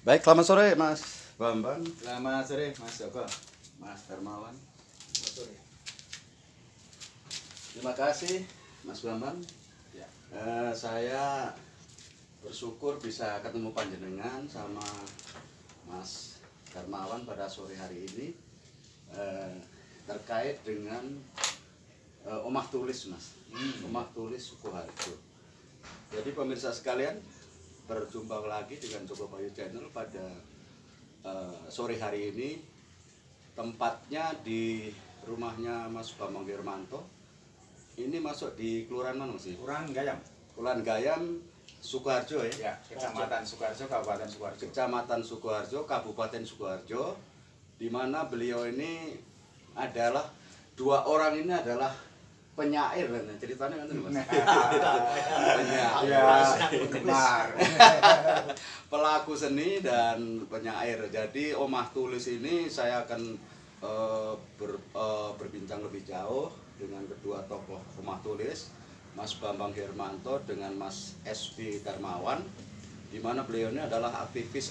Baik, selamat sore Mas Bambang. Selamat sore Mas Joko. Mas Darmawan. Selamat sore. Terima kasih Mas Bambang. Ya. Saya bersyukur bisa ketemu panjenengan sama Mas Darmawan pada sore hari ini terkait dengan omah tulis Mas. Omah tulis Sukoharjo. Jadi pemirsa sekalian, berjumpa lagi dengan Joko Bayu Channel pada sore hari ini. Tempatnya di rumahnya Mas Bambang Hermanto. Ini masuk di kelurahan mana Mas? Kelurahan Gayam. Kelurahan Gayam, Sukoharjo ya? Ya, Kecamatan Sukoharjo, Kabupaten Sukoharjo. Kecamatan Sukoharjo, Kabupaten Sukoharjo, di mana beliau ini adalah dua orang ini adalah penyair, ceritanya kan Mas? Penyair, benar. pelaku seni dan penyair. Jadi omah tulis ini saya akan berbincang lebih jauh dengan kedua tokoh omah tulis, Mas Bambang Hermanto dengan Mas SB Darmawan, di mana beliau ini adalah aktivis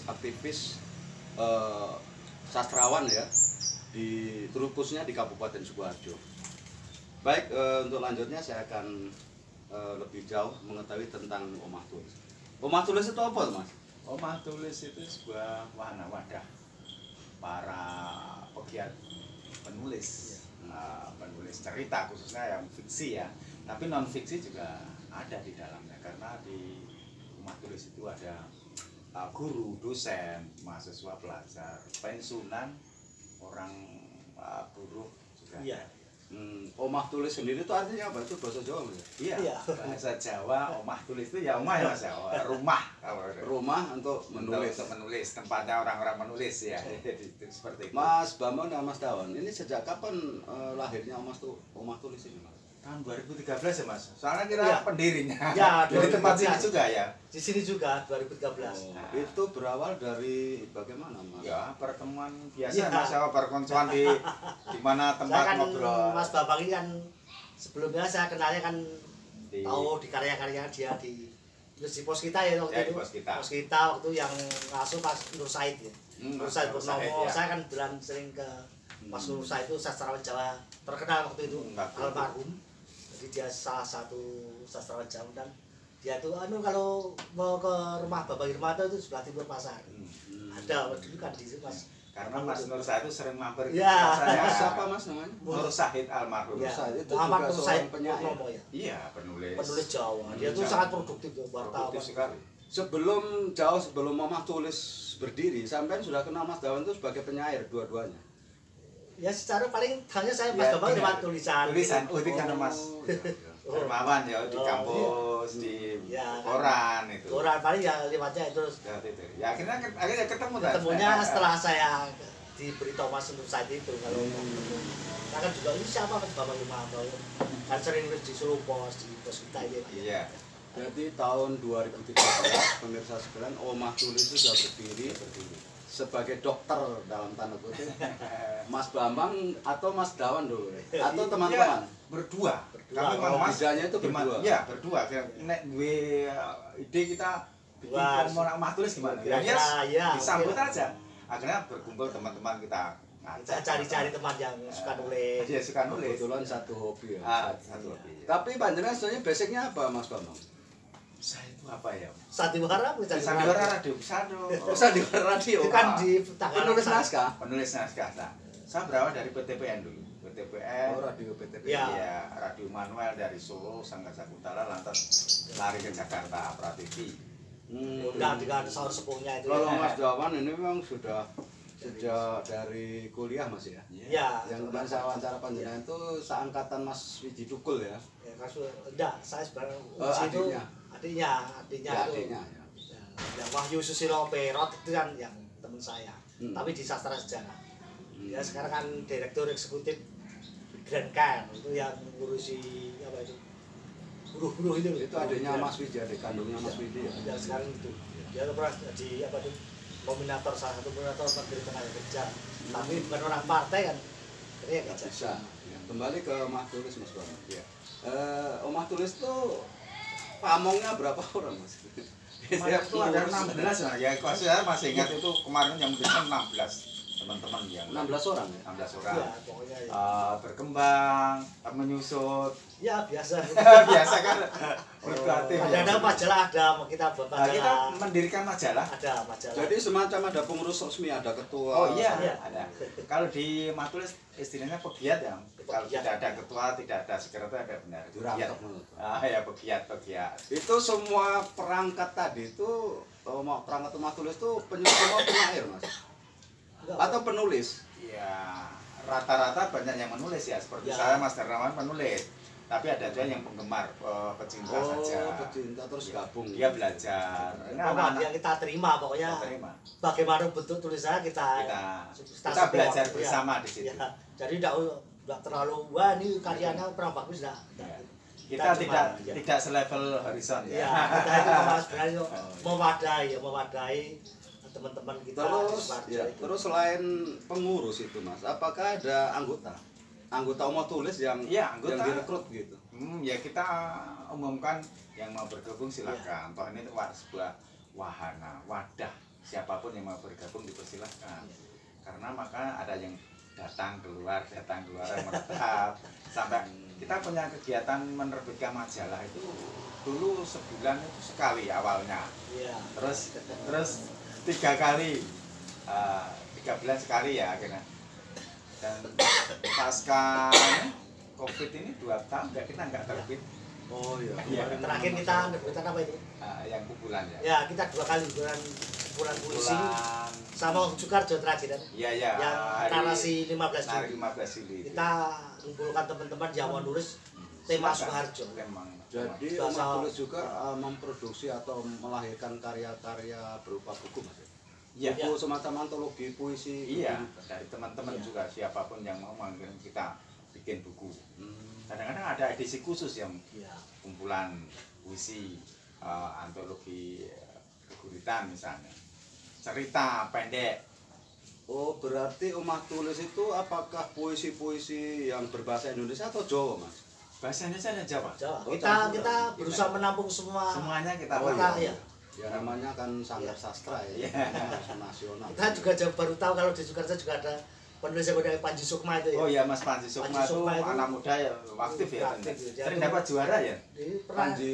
sastrawan ya, di terkhususnya di Kabupaten Sukoharjo. Baik, untuk lanjutnya saya akan lebih jauh mengetahui tentang omah tulis. Omah tulis itu apa, Mas? Omah tulis itu sebuah wadah para pegiat penulis, penulis cerita khususnya yang fiksi ya. Tapi non fiksi juga ada di dalamnya, karena di omah tulis itu ada guru, dosen, mahasiswa, pelajar, pensiunan, orang buruh juga. Iya. Omah tulis sendiri itu artinya apa? Itu bahasa Jawa Mas? Iya, bahasa Jawa omah tulis itu ya omah ya Mas, rumah. Rumah untuk menulis. Untuk menulis, tempatnya orang-orang menulis ya. Itu seperti itu. Mas Bambang dan Mas Dawan, ini sejak kapan lahirnya omah tulis ini, Mas? Tahun 2013 ya Mas. Soalnya kita Iya. pendirinya. Ya, dari tempat sini 2013. juga ya. Di sini juga 2013. Oh, itu berawal dari bagaimana, Mas? Ya, pertemuan biasa Iya. Mas, perkoncoan di mana Saya tempat kan ngobrol. Mas Bambang ini kan sebelumnya saya kenalnya kan Di- tahu di karya-karya dia di pos kita ya waktu Ya, di itu. pos kita. Pos kita waktu yang ngasuh Mas Nur Said ya. Nur Said Nur Said, Purnomo. ya. Saya kan bilang sering ke Mas Nur Said itu sastrawan Jawa terkenal waktu itu, almarhum. Jadi dia salah satu sastrawan Jawa, dan dia tuh kalau mau ke rumah Bapak Hermanto itu sebelah timur pasar. Ada dulu kan di situ Mas. Karena Mas Nur Said itu sering mampir ke Ya. tempat saya. Mas siapa Mas namanya? Nur Said almarhum. Ya, Said itu Muhammad juga Nur seorang Said penyair. Purnomo ya. Iya, penulis. Penulis Jawa. Dia tuh Jawa. sangat produktif tuh, wartawan. Produktif sekali. Sebelum omah tulis berdiri, sampean sudah kenal Mas Dawan itu sebagai penyair dua-duanya. Ya secara paling hanya saya Mas Ya, Bambang iya. lewat tulisan. Tulisan, oh itu karena Mas Oh. Dermawan ya di Oh, kampus, di Ya, koran itu. Koran paling ya lewatnya itu. Ya, itu. Ya akhirnya ketemu kan? Ketemunya setelah saya diberitahu Mas Nur Said itu kalau mau ketemu. Saya kan juga ini siapa Mas Bambang Hermanto. Kan sering nulis di Solo Pos, di pos kita ini. Iya. Jadi tahun 2013 pemirsa sekalian, omah tulis itu sudah berdiri sebagai dokter dalam tanda kutip. Mas Bambang atau Mas Dawan dulu ya? Atau teman-teman? Iya, berdua. Berdua. Kami memang Mas Bedanya itu berdua. Iya, berdua. Nek gue ide kita bikin Wah, omah tulis gimana? ya, Ya, ya, disambut oke. aja. Akhirnya berkumpul teman-teman kita. Saya cari-cari teman yang suka nulis. Dia suka nulis. Kebetulan satu hobi ya. Satu lebih. Tapi panjenengan sebenarnya basicnya apa Mas Bambang? Saya itu apa ya? Sandiwara bukan Sandiwara radio Sado. Sandiwara radio. Itu kan di penulis naskah. Penulis naskah. Nah, saya berawal dari PTPN dulu. PTPN. Oh, radio PTP. Ya. Iya, radio manual dari Solo, Sangga Sakutara, lantas lari ke Jakarta, Prativi. Udah dengan sahur sepuhnya itu. Kalau Mas Dawan ini memang sudah sejak dari kuliah Mas ya. Ya. Yang kemarin saya wawancara panjenengan itu seangkatan Mas Wiji Tukul ya. Ya, enggak, saya sebenarnya itu Adiknya. adiknya Ya, itu. adiknya ya. Yang Wahyu Susilo Perot itu kan yang teman saya. Hmm. Tapi di sastra sejarah. Dia sekarang kan direktur eksekutif Grand Can, itu yang ngurusi apa itu? Buruh-buruh itu. Itu adiknya Mas Wiji, adik kandungnya Mas Wiji ya. Ya sekarang itu. Dia pernah jadi apa itu? Nominator, salah satu nominator Menteri Tenaga Kerja. Tapi bukan orang partai kan. Jadi ya Nggak kerja. bisa. Ya, kembali ke omah tulis Mas Bambang. Iya. Omah tulis tuh pamongnya berapa orang Mas? Kemarin itu ada 16 ya, saya masih ingat itu kemarin yang menuliskan 16 teman-teman yang 16 orang ya? 16 orang. Ya, pokoknya ya. Berkembang, menyusut. Ya biasa. Biasa kan berkreatif. Ada majalah, ada kita buat majalah. Kita mendirikan majalah. Ada majalah. Jadi semacam ada pengurus resmi, ada ketua. Oh iya, Iya. ada. Kalau di Matulis istilahnya pegiat ya. Kalau tidak ada ketua, tidak ada sekretariat, ada benar. Pegiat. Ya pegiat. Itu semua perangkat tadi itu perangkat Matulis itu semua penyair Mas. Atau penulis? Ya, rata-rata banyak yang menulis ya. Seperti saya Mas Darmawan penulis. Tapi ada juga yang penggemar, pecinta saja. Pecinta terus gabung. Dia belajar. Yang kita terima pokoknya. Bagaimana bentuk tulisannya kita belajar bersama di situ. Ya, jadi tidak terlalu wah ini karyanya kurang bagus enggak. Ya. Kita tidak selevel horizon ya. Ya, kita itu sebenarnya mewadahi teman-teman kita. Terus selain pengurus itu Mas, apakah ada anggota Omah Tulis yang direkrut gitu? Ya kita umumkan yang mau bergabung silakan. Toh ini sebuah wahana, wadah. Siapapun yang mau bergabung dipersilahkan. Karena maka ada yang datang keluar yang menetap. Sampai kita punya kegiatan menerbitkan majalah itu dulu sebulan itu sekali awalnya. Terus 3 kali, 3 bulan sekali ya akhirnya. Dan pasca COVID ini 2 tahun kita nggak terbit. Oh iya. Terakhir kita nerbitan apa itu? Yang kumpulan ya. Ya kita 2 kali kumpulan puisi sama Sukarjo terakhir kan. Iya. Yang narasi 15 Juli. Kita kumpulkan teman-teman yang mau nulis tema Sukarjo. Jadi Omah Tulis juga memproduksi atau melahirkan karya-karya berupa buku Mas. Iya. Buku semacam antologi puisi. Iya, dari teman-teman juga siapapun yang mau manggil kita bikin buku. Kadang-kadang ada edisi khusus yang kumpulan puisi, antologi keguritan misalnya. Cerita pendek. Oh, berarti Omah Tulis itu apakah puisi-puisi yang berbahasa Indonesia atau Jawa Mas? Bahasa Indonesia dan Jawa. Kita berusaha menampung semuanya kita ya. Ya namanya kan sanggar sastra ya. Nasional. Kita juga baru tahu kalau di Sukarjo juga ada penulis yang bernama Panji Sukma itu ya. Oh iya Mas Panji Sukma itu anak muda ya, aktif ya. Sering dapat juara ya.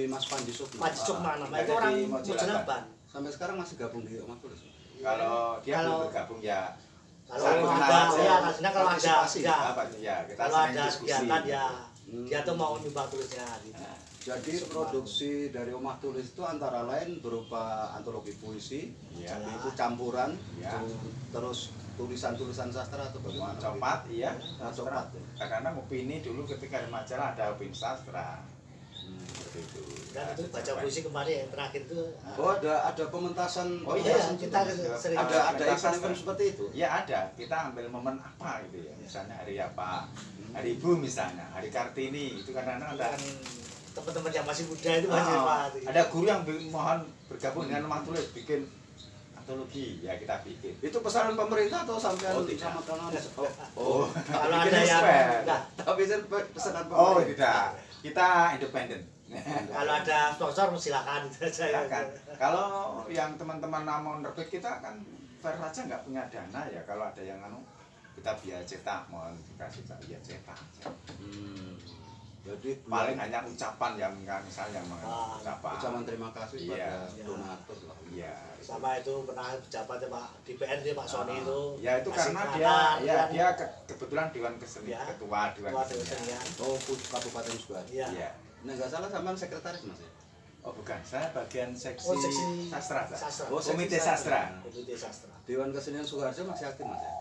Mas Panji Sukma. Panji Sukma namanya itu orang Mojolaban. Sampai sekarang masih gabung di Omah Tulis. Kalau dia belum bergabung ya. Kalau ada kegiatan ya dia tuh mau nyumbang tulisnya gitu. Jadi produksi dari Omah Tulis itu antara lain berupa antologi puisi, itu campuran, terus tulisan-tulisan sastra atau bagaimana? Copat, iya. Copat. Karena opini dulu ketika di majalah ada opini sastra. Seperti itu. Dan itu baca puisi kemarin yang terakhir itu. Oh ada pementasan. Oh iya, kita sering ada event seperti itu. Ya ada. Kita ambil momen apa gitu ya. Misalnya hari apa? Hari Ibu misalnya, hari Kartini itu kadang-kadang ada teman-teman yang masih muda itu masih ada guru yang mohon bergabung dengan Omah Tulis bikin antologi ya kita bikin. Itu pesanan pemerintah atau sampean sama kawan? Oh, kalau ada yang enggak, tapi pesanan pemerintah. Oh tidak, kita independen. Kalau ada sponsor silakan. Kalau yang teman-teman mau nerbit kita kan fair saja nggak punya dana ya. Kalau ada yang kita biaya cetak, mohon dikasih biaya cetak. Jadi paling hanya ucapan yang misalnya ucapan terima kasih pada donatur lah. Iya. Sama itu pernah pejabat Pak DPR Pak Sony itu. Ya itu karena dia kebetulan Dewan Kesenian, ketua Dewan Kesenian. Oh, Kabupaten Sukoharjo. Iya. Nah, nggak salah sampean sekretaris Mas ya? Oh bukan, saya bagian seksi sastra. Oh, Komite Sastra. Dewan Kesenian Sukoharjo masih aktif Mas ya?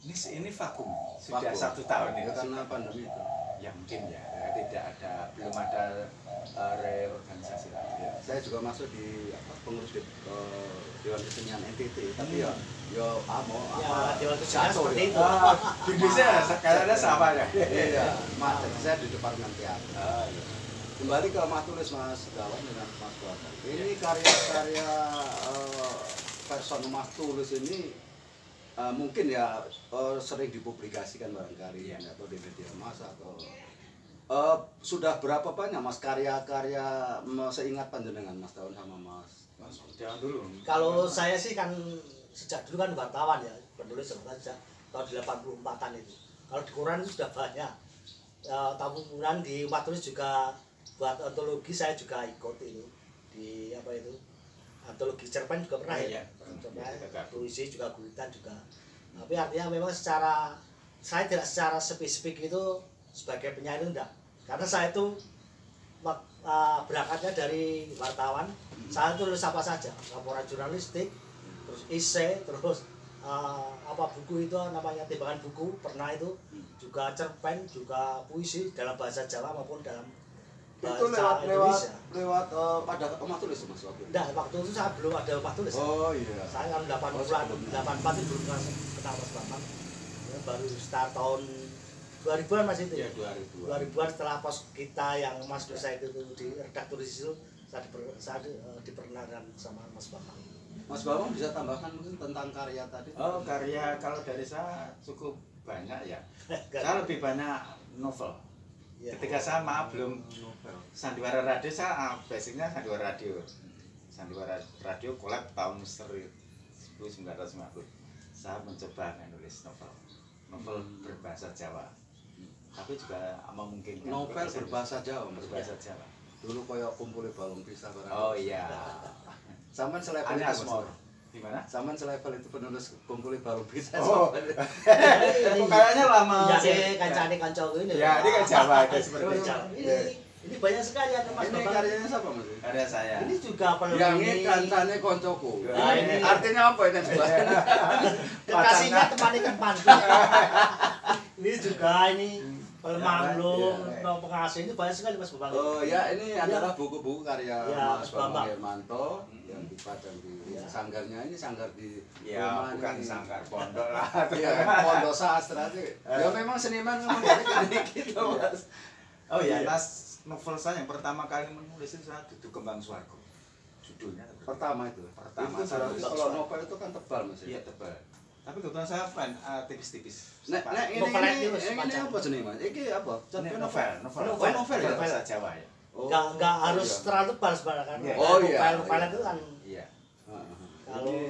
Ini vakum sudah 1 tahun ini karena pandemi itu. Ya mungkin ya belum ada reorganisasi lagi. Saya juga masuk di pengurus Dewan Kesenian NTT, tapi Dewan Kesenian seperti itu. Di Indonesia kayaknya sama ya. Iya, saya di Departemen Teater. Kembali ke Omah Tulis Mas Dawan dengan Mas Kuasa. Ini karya-karya person Omah Tulis ini mungkin ya sering dipublikasikan barangkali atau di media massa atau sudah berapa banyak Mas karya-karya seingat panjenengan Mas Dawan sama Mas Jangan dulu. Kalau saya sih kan sejak dulu kan wartawan ya, penulis sejak tahun 84-an itu. Kalau di koran itu sudah banyak. Tahunan di umat tulis juga buat antologi saya juga ikut itu di apa itu antologi cerpen juga pernah ya. Puisi juga guitan juga. Tapi artinya memang saya tidak secara spesifik itu sebagai penyair enggak. Karena saya itu berangkatnya dari wartawan, saya tulis apa saja, laporan jurnalistik, terus esai, terus apa buku itu namanya timbangan buku pernah itu, juga cerpen, juga puisi dalam bahasa Jawa maupun dalam bahasa Indonesia. Lewat pada Omah Tulis Mas waktu itu? Enggak, waktu itu saya belum ada Omah Tulis. Oh iya. Saya kan 84 itu belum kenal Mas Bambang. Ya, baru start tahun 2000-an Mas itu. Ya 2000-an setelah pos kita yang Mas Dosa itu di redaktur di situ saya diperkenalkan sama Mas Bambang. Mas Bambang bisa tambahkan mungkin tentang karya tadi? Oh, karya kalau dari saya cukup banyak ya. Saya lebih banyak novel. Ya. Ketika saya belum Sandiwara Radio, saya basicnya Sandiwara Radio. Sandiwara Radio collab tahun 1950. Saya mencoba menulis novel berbahasa Jawa. Tapi juga memungkinkan novel berbahasa Jawa, berbahasa Jawa. Dulu koyo kumpul balung pisah barang. Oh iya. Saman selevel itu Asmor. Gimana? Saman selevel itu penulis kumpul balung pisah. Oh. Kayaknya lama. Ya sih kancane kancaku ini. Ya, ini kan Jawa ada seperti itu. Ini banyak sekali ada Mas Ini Bambang. karyanya siapa Mas? Karya saya. Ini juga Yang ini kancane koncoku. Nah, ini artinya apa ini? Kekasihnya teman. Ini juga ini pelemahan belum, pengasih ini banyak sekali Mas Bambang. Oh ya, ini adalah buku-buku karya Mas Bambang Hermanto yang dipajang di sanggarnya. Ini sanggar di ya bukan ini. sanggar pondok lah. Iya, pondok sastra sih. Ya memang seniman memang dari gitu Mas. Oh iya, Mas, novel saya yang pertama kali menulis itu saya Duduk Kembang Swarga. Judulnya pertama itu. Pertama. Itu berarti kalau novel itu kan tebal Mas. Iya, tebal. Tapi kebetulan saya fan tipis-tipis. Nek ini apa jenis Mas? Iki apa? Novel ya bahasa Jawa ya. Enggak harus terlalu tebal sebenarnya kan. Oh iya. Novel itu kan. Iya.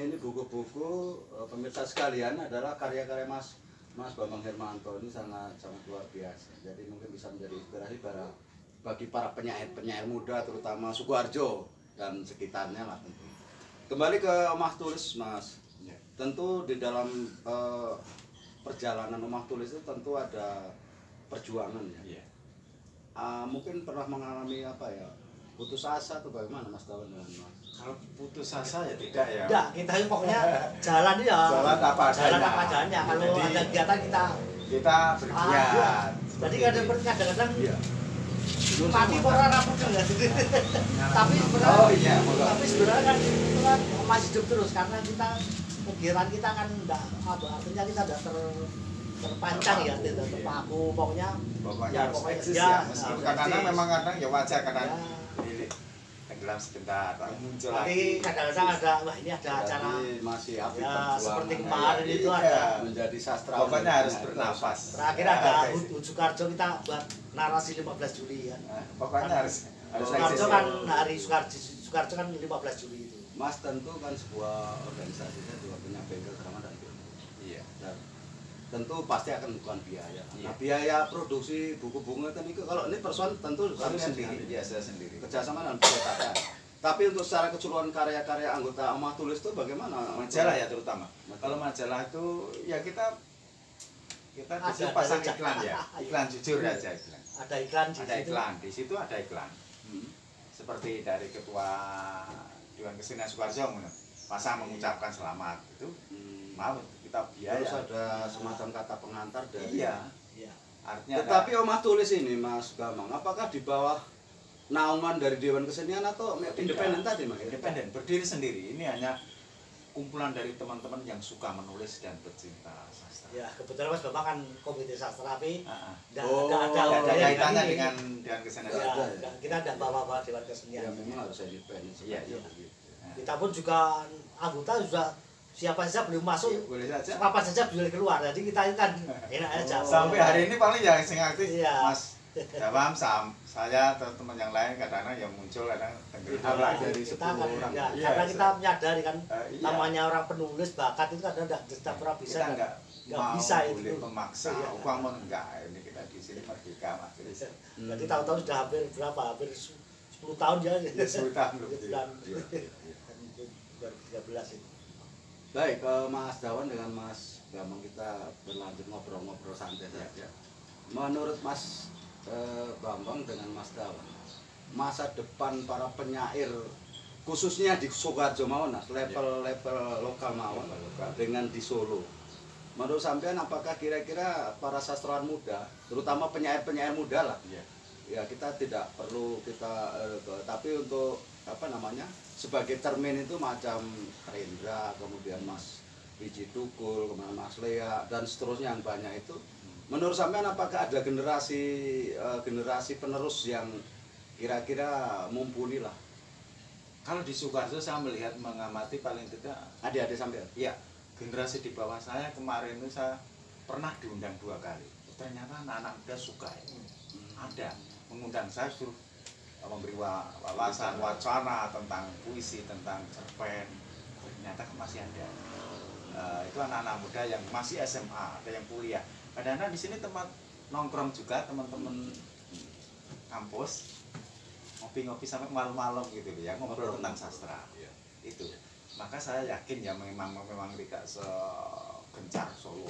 Ini buku-buku pemirsa sekalian adalah karya-karya Mas Bambang Hermanto ini sangat luar biasa. Jadi mungkin bisa menjadi inspirasi bagi para penyair muda terutama Sukoharjo dan sekitarnya lah tentu. Kembali ke Omah Tulis Mas. Tentu di dalam perjalanan Omah Tulis itu tentu ada perjuangan ya. Mungkin pernah mengalami apa ya, putus asa atau bagaimana Mas Tawan dengan Mas? Kalau putus asa ya tidak ya. Enggak, kita ini pokoknya jalan ya. Jalan apa adanya. Kalau ada kegiatan kita bergiat. Jadi kadang-kadang mati orang raput kan. Tapi sebenarnya kan itu kan masih hidup terus karena kegiatan kita kan enggak artinya kita enggak terpancang ya, tidak terpaku pokoknya harus eksis ya. Meskipun kadang-kadang memang ya wajar kadang tenggelam sebentar muncul lagi. Tapi kadang-kadang wah ini ada acara masih ya seperti kemarin itu ada menjadi sastra. Pokoknya harus bernafas. Terakhir ada Hud Sukarjo kita buat narasi 15 Juli ya. Pokoknya harus Sukarjo kan hari Sukarjo kan 15 Juli itu. Mas tentu kan sebuah organisasinya juga punya bengkel drama dan film. Iya. Dan tentu pasti akan bukan biaya. Nah, biaya produksi buku-buku itu kalau ini persoalan tentu kami sendiri. Iya, saya sendiri. Kerjasama dengan percetakan. Tapi untuk secara keseluruhan karya-karya anggota Omah Tulis itu bagaimana? Majalah ya terutama. Kalau majalah itu ya kita pasang iklan ya. Iklan jujur aja iklan. Ada iklan di situ. Ada iklan di situ ada iklan. Seperti dari ketua Dewan Kesenian Sukoharjo masa mengucapkan selamat itu mau kita biaya. Terus ada semacam kata pengantar dari. Iya. Artinya. Tetapi Omah Tulis ini Mas Bambang, apakah di bawah naungan dari Dewan Kesenian atau independen tadi Mas? Independen, berdiri sendiri. Ini hanya kumpulan dari teman-teman yang suka menulis dan pecinta sastra. Ya, kebetulan Mas Bambang kan komite sastra tapi tidak ada kaitannya dengan kesenian. Kita tidak bawa Dewan Kesenian. Ya memang harus independen. Iya. Kita pun juga anggota sudah siapa saja belum masuk, boleh saja. Apa saja boleh keluar. Jadi kita kan enak aja. Sampai hari ini paling yang sing aktif Mas Ya paham, saya teman-teman yang lain kadang-kadang yang muncul kadang tenggelam lah dari kita 10 kan, orang. ya, Iya, karena kita menyadari kan iya. namanya orang penulis bakat itu kadang tidak pernah bisa kita nggak mau bisa boleh itu memaksa, Iya. uang mau enggak, ini kita di sini merdeka mas. Jadi tahu-tahu sudah hampir berapa, hampir 10 tahun ya. Ya 10 tahun loh. Bulan Iya. 2013 itu. Baik, Mas Dawan dengan Mas Bambang kita berlanjut ngobrol-ngobrol santai saja. Menurut Mas Bambang dengan Mas Dawan, masa depan para penyair khususnya di Sukoharjo mawon, level lokal mawon dengan di Solo. Menurut sampean apakah kira-kira para sastrawan muda, terutama penyair-penyair muda lah, ya kita tidak perlu kita tapi untuk apa namanya sebagai cermin itu macam Rendra, kemudian Mas Wiji Tukul, kemudian Mas Lea dan seterusnya yang banyak itu. Menurut sampean apakah ada generasi penerus yang kira-kira mumpuni lah? Kalau di Sukoharjo saya melihat mengamati paling tidak Adik-adik sampean? ya generasi di bawah saya kemarin itu saya pernah diundang 2 kali. Ternyata anak-anak muda suka ini. Ada mengundang saya suruh memberi wawasan wacana tentang puisi, tentang cerpen. Ternyata masih ada. Itu anak-anak muda yang masih SMA, ada yang kuliah. Kadang-kadang di sini tempat nongkrong juga teman-teman kampus ngopi-ngopi sampai malam-malam gitu ya, ngobrol tentang sastra. Itu. Maka saya yakin ya memang tidak segencar Solo.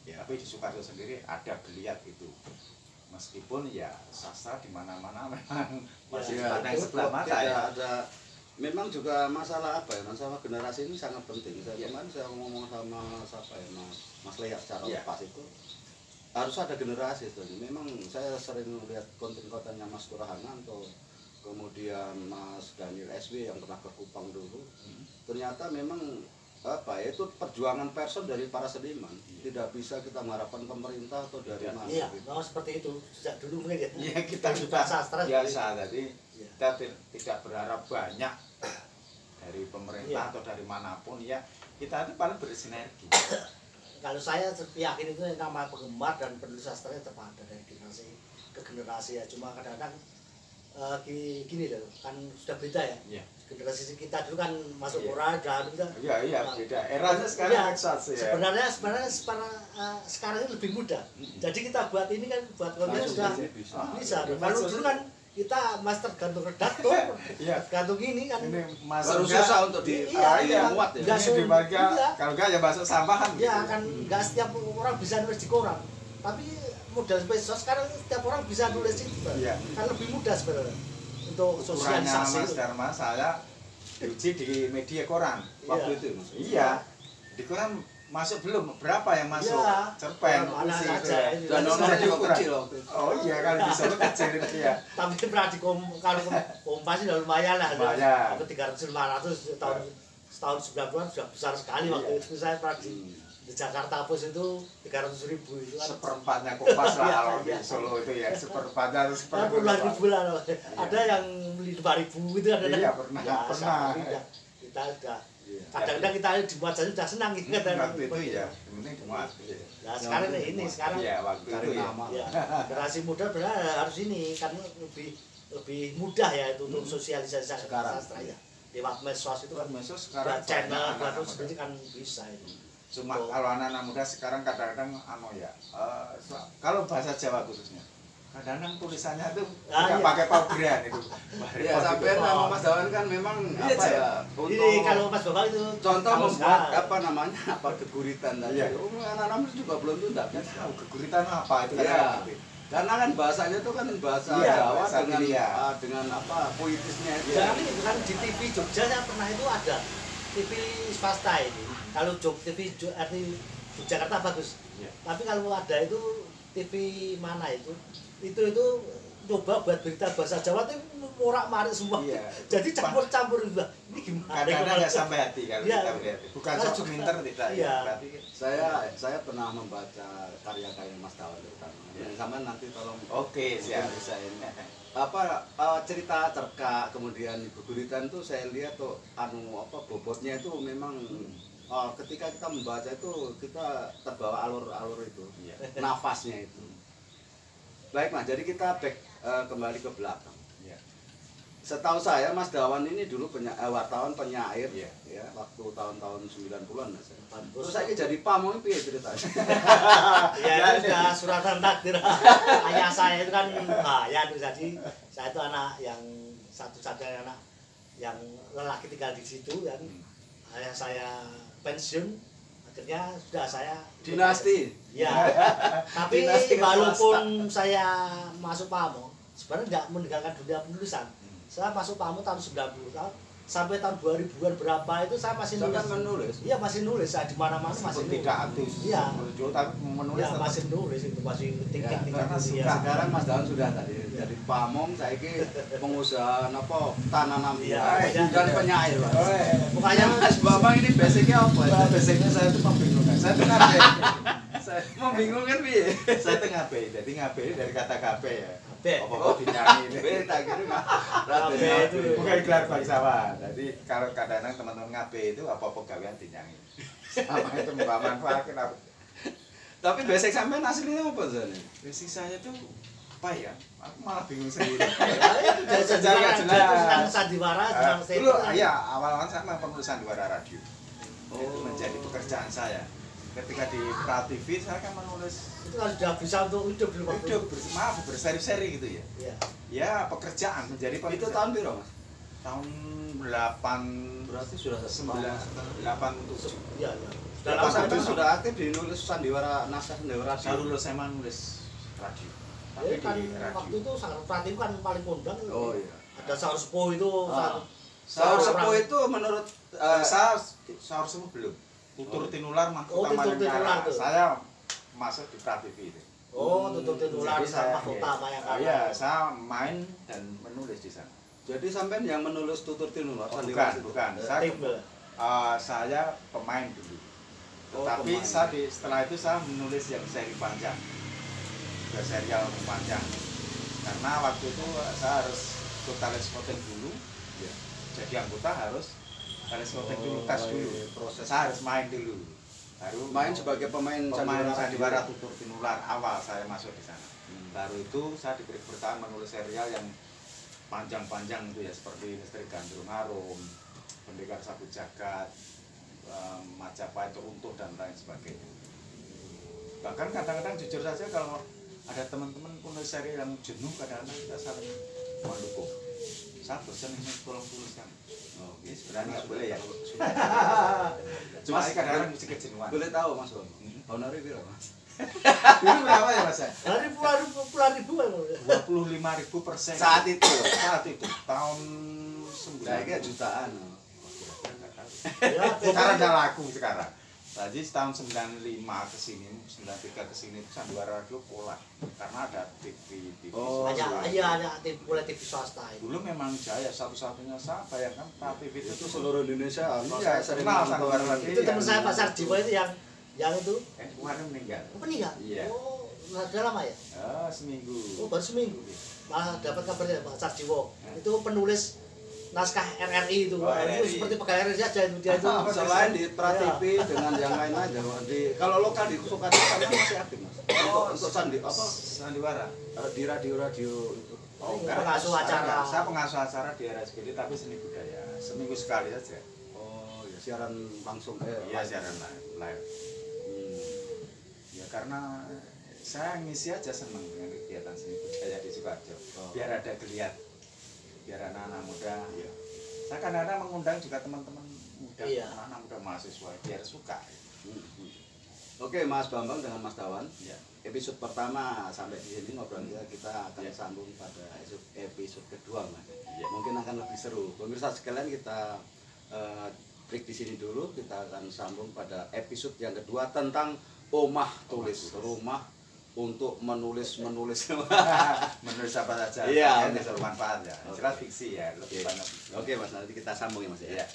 Tapi di Sukoharjo sendiri ada geliat itu. Meskipun ya sastra di mana-mana memang masih pandang sebelah mata ya. Ada memang juga masalah apa ya, masalah generasi ini sangat penting. Kemarin saya ngomong sama siapa ya, Mas Lea secara lepas itu harus ada generasi itu. Memang saya sering lihat konten-kontennya Mas Kurahananto, kemudian Mas Daniel SW yang pernah ke Kupang dulu. Ternyata memang apa ya, itu perjuangan person dari para seniman. Tidak bisa kita mengharapkan pemerintah atau dari mana. Iya, gitu. memang seperti itu sejak dulu mungkin ya. Iya, kita sastra biasa tadi kita tidak berharap banyak dari pemerintah atau dari manapun ya, kita itu paling bersinergi. Kalau saya yakin itu nama penggemar dan penulis sastranya tetap ada dari generasi ke generasi ya. Cuma kadang-kadang gini loh, kan sudah beda ya. Generasi kita dulu kan masuk Quran dan Iya, beda. Eranya sekarang eksas ya. Sebenarnya sekarang ini lebih mudah. Jadi kita buat ini kan buat konten sudah bisa. Kalau dulu kan kita master gantung redaktor, gantung ini kan baru susah untuk dimuat ya. Ini di bagian kalau enggak ya masuk sampahan. Iya kan, nggak setiap orang bisa nulis di koran. Tapi modal medsos sekarang setiap orang bisa nulis itu, kan lebih mudah sebenarnya untuk sosialisasi. Mas Dharma saya diuji di media koran Waktu itu Mas. Iya, di koran masuk belum? Berapa yang masuk? Cerpen, puisi itu. Dan nomornya juga kecil waktu itu. Oh iya, kalau bisa kecil itu ya. Tapi pernah kalau Kompas itu lumayan lah. Lumayan. 300-500 tahun setahun 90-an sudah besar sekali waktu itu. Saya pernah di Jakarta Pos itu 300.000 itu kan. Seperempatnya Kompas lah kalau di Solo itu ya. Seperempatnya harus puluhan ribu lah. Ada yang beli 2.000 itu ada. Iya, pernah. Kita udah kadang-kadang kita dibuat saja sudah senang gitu kan. Waktu itu ya, yang penting dimuat. Nah sekarang ini sekarang waktu itu ya. Generasi muda benar harus ini karena lebih mudah ya itu untuk sosialisasi sastra ya. Lewat medsos itu kan medsos sekarang channel baru sendiri kan bisa itu. Cuma kalau anak-anak muda sekarang kadang-kadang kalau bahasa Jawa khususnya kadang-kadang tulisannya tuh nggak pakai paugeran itu. Ya sampai nama Mas Dawan kan memang apa ya? Ini kalau Mas Bambang itu contoh membuat apa namanya keguritan tadi. Anak-anak juga belum tuh nggak bisa. Keguritan apa itu? Karena kan bahasanya itu kan bahasa Jawa dengan apa puitisnya itu. Ya ini kan di TV Jogja saya pernah itu ada TV swasta ini. Kalau TV Yogyakarta bagus. Tapi kalau ada itu TV mana itu coba buat berita bahasa Jawa itu morak-marik semua. Jadi campur-campur juga. Ini gimana? Kadang-kadang nggak sampai hati kalau kita lihat. Bukan sok minter tidak. Berarti saya pernah membaca karya-karya Mas Dawan terutama. Sama nanti tolong. Oke, siap. Bisa ini. Apa cerita cerkak kemudian guritan tuh saya lihat tuh bobotnya itu memang ketika kita membaca itu kita terbawa alur-alur itu, nafasnya itu. Baik Mas, jadi kita back kembali ke belakang. Ya. Setahu saya Mas Dawan ini dulu wartawan penyair Iya. ya, waktu tahun-tahun 90-an Mas. Terus 80. saya jadi pamong piye ceritanya? Ya itu sudah suratan takdir. Ayah saya itu kan bahaya tuh, jadi saya itu anak yang satu-satunya anak yang lelaki tinggal di situ kan. Ayah saya pensiun, akhirnya sudah saya Dinasti. ya. Tapi Dinasti walaupun saya masuk Pamong, sebenarnya nggak meninggalkan dunia penulisan. Saya masuk Pamong tahun 90 tahun sampai tahun 2000-an berapa itu saya masih Sampai nulis. menulis. Iya masih nulis, saya di mana-mana masih nulis. Tidak aktif. Iya. Muncul tapi menulis Ya, tetap. masih nulis itu masih Ya, tingkat-tingkat karena gitu suka. ya. Sekarang Mas Dawan sudah tadi jadi pamong, saya pengusaha apa tanam Iya, dan penyair Mas. Oh, iya. Pokoknya Mas Bambang ini basicnya apa? Nah, basicnya saya itu membingungkan. Saya itu ngabe. Saya Membingungkan piye? saya itu ngabe. Jadi ngabe dari kata kabe ya. Abe. Apa dinyanyi. Beta gitu Mas. Ngabe itu. Bukan gelar bangsawan. Jadi kalau kadang-kadang teman-teman ngabe itu apa-apa gawean dinyanyi. Sama itu mbak manfaat kenapa? Tapi basic sampean aslinya apa Zane? Basic saya tuh apa ya? Aku malah bingung sendiri. ya, itu dari Sejarah sandiwara, jelas. itu tentang sandiwara, tentang saya Dulu itu kan. ya awal-awal saya memang penulis sandiwara radio. Itu menjadi pekerjaan saya. Ketika di Pra TV saya kan menulis Itu kan sudah bisa untuk hidup di waktu hidup maaf berseri-seri gitu ya. Iya. Ya pekerjaan menjadi Itu pekerjaan. tahun piro Mas? Tahun 8 Berarti sudah 87. Iya, iya. Sudah Sudah lama lama itu sudah aktif di nulis sandiwara naskah sandiwara Saya radio. lulus SMA nulis radio. Tapi Ya, kan di radio. waktu itu sangat Pratim kan paling kondang. Oh iya. Ada Saur Sepuh itu Ah. satu. Sahur Orang- sepuh itu menurut Saya sahur semua belum. Tutur Tinular Oh, Mahkota Tutur Tinular Mayangkara. tuh. Saya masuk di Pra TV itu. Oh, tutur tinular Jadi saya- sama kota Mayangkara. Iya, saya main dan menulis di sana. jadi sampean yang menulis tutur tinular Oh, sandiwara itu? bukan. Tim, Saya pemain dulu. Oh, Tetapi pemain. setelah itu saya menulis yang seri panjang. Ke serial panjang. Karena waktu itu saya harus ikut talent scouting dulu. Ya. Jadi anggota harus talent scouting dulu, Oh, tes dulu. iya, proses. Saya harus main dulu. Baru Main sebagai pemain sandiwara tutur tinular awal saya masuk di sana. Hmm. Baru itu saya diberi kepercayaan menulis serial yang panjang-panjang itu ya seperti Misteri Gandrung Harum, Pendekar Sapu Jagat, Majapahit Runtuh dan lain sebagainya. Bahkan kadang-kadang jujur saja kalau ada teman-teman penulis serial yang jenuh kadang-kadang kita saling mendukung. Saya bosan ini tolong tuliskan. Oh, Ini sebenarnya nggak boleh ya. Cuma Mas, kadang-kadang mesti kejenuhan. boleh tahu Mas Bambang? Honornya piro Mas? Dulu berapa ya Mas? Dari puluhan ribu kan. 25.000% Saat itu. saat itu tahun 9 Saya kira jutaan. Ya, sekarang nggak laku sekarang. Tadi tahun 95 ke sini, 93 ke sini sandiwara radio pola karena ada TV Oh, swasta. Hanya mulai TV swasta itu. Dulu memang jaya satu-satunya saya bayangkan Pra TV Itu seluruh Indonesia. Iya, Saya sering kenal nonton. sandiwara radio. Itu teman saya Pak Sarjiwo itu yang itu Kemarin meninggal. meninggal. Iya. Oh, sudah lama ya? Seminggu. Oh, baru seminggu. Malah dapat kabarnya Pak Sarjiwo. Itu penulis naskah RRI itu. Oh, Itu RRI. seperti pegawai RRI saja itu dia itu. Selain di Pra Iya. TV dengan yang lain aja, kalau lokal di Sukarno sampean masih aktif Mas. Untuk sandi apa sandiwara. di radio-radio itu. Oh, Ini pengasuh acara. Saya pengasuh acara di RSPD tapi seni budaya. Seminggu sekali saja. Oh, ya siaran langsung Iya, siaran live. Ya karena saya ngisi aja seneng dengan kegiatan seni budaya di Sukarjo. Oh. Biar ada geliat, biar anak-anak muda. Iya. Saya kadang-kadang mengundang juga teman-teman muda, Iya. anak-anak muda mahasiswa biar suka. Oke, Mas Bambang dengan Mas Dawan. Ya. Episode pertama sampai di sini ngobrol kita akan Ya. sambung pada episode kedua, Mas. Ya. Mungkin akan lebih seru. Pemirsa sekalian, kita break di sini dulu. Kita akan sambung pada episode yang kedua tentang Omah Tulis, rumah untuk menulis. Menurut siapa saja, Iya, yang bermanfaat ya. Jelas fiksi ya, lebih Oke. banyak. Oke, Mas, nanti kita sambung ya, Mas ya. Iya.